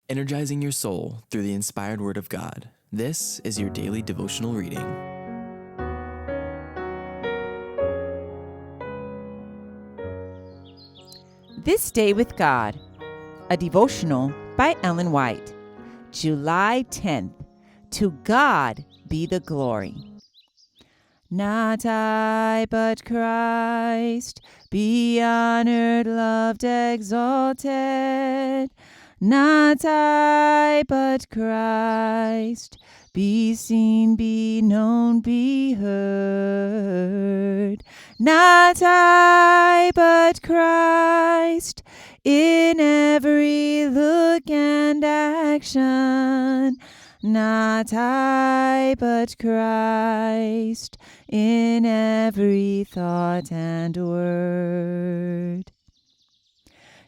energizing your soul through the inspired Word of God. This is your daily devotional reading. This Day with God, a devotional by Ellen White, July 10th. To God be the glory. Not I, but Christ, be honored, loved, exalted. Not I, but Christ, be seen, be known, be heard. Not I, but Christ, in every look and action. Not I, but Christ, in every thought and word.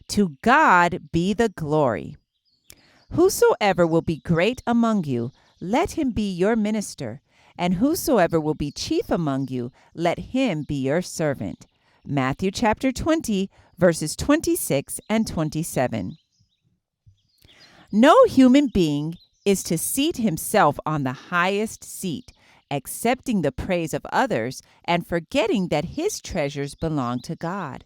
To God be the glory. Whosoever will be great among you, let him be your minister, and whosoever will be chief among you, let him be your servant. Matthew chapter 20, verses 26 and 27. No human being is to seat himself on the highest seat, accepting the praise of others and forgetting that his treasures belong to God.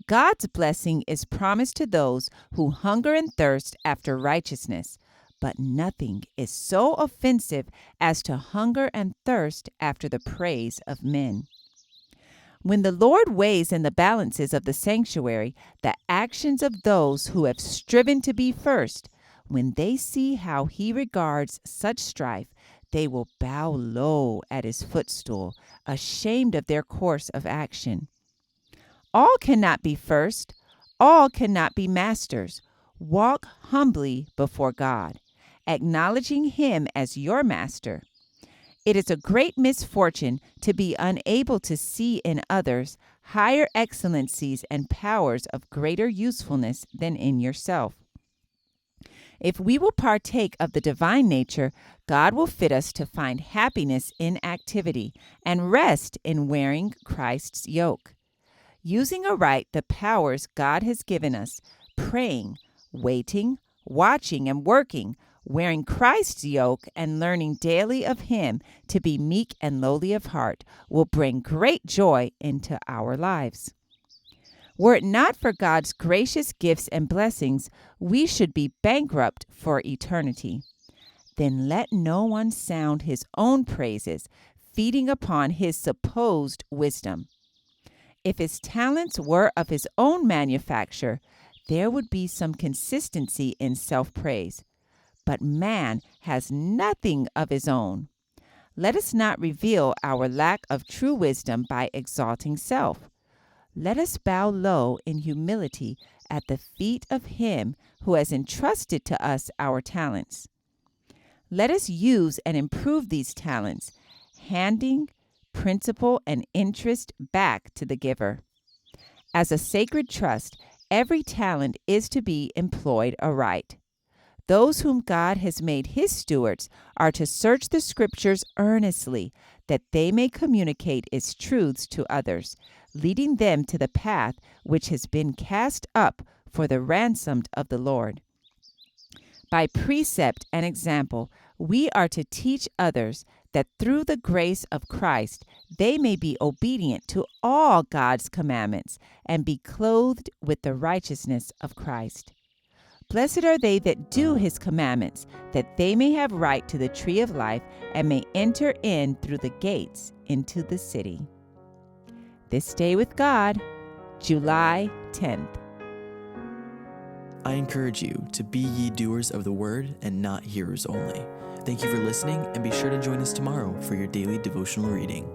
God's blessing is promised to those who hunger and thirst after righteousness, but nothing is so offensive as to hunger and thirst after the praise of men. When the Lord weighs in the balances of the sanctuary the actions of those who have striven to be first, when they see how he regards such strife, they will bow low at his footstool, ashamed of their course of action. All cannot be first, all cannot be masters. Walk humbly before God, acknowledging him as your master. It is a great misfortune to be unable to see in others higher excellencies and powers of greater usefulness than in yourself. If we will partake of the divine nature, God will fit us to find happiness in activity and rest in wearing Christ's yoke. Using aright the powers God has given us, praying, waiting, watching, and working, wearing Christ's yoke and learning daily of him to be meek and lowly of heart will bring great joy into our lives. Were it not for God's gracious gifts and blessings, we should be bankrupt for eternity. Then let no one sound his own praises, feeding upon his supposed wisdom. If his talents were of his own manufacture, there would be some consistency in self-praise. But man has nothing of his own. Let us not reveal our lack of true wisdom by exalting self. Let us bow low in humility at the feet of him who has entrusted to us our talents. Let us use and improve these talents, handing principal and interest back to the giver. As a sacred trust, every talent is to be employed aright. Those whom God has made his stewards are to search the scriptures earnestly, that they may communicate its truths to others, leading them to the path which has been cast up for the ransomed of the Lord. By precept and example, we are to teach others that through the grace of Christ they may be obedient to all God's commandments and be clothed with the righteousness of Christ. Blessed are they that do his commandments, that they may have right to the tree of life and may enter in through the gates into the city. This Day with God, July 10th. I encourage you to be ye doers of the word and not hearers only. Thank you for listening, and be sure to join us tomorrow for your daily devotional reading.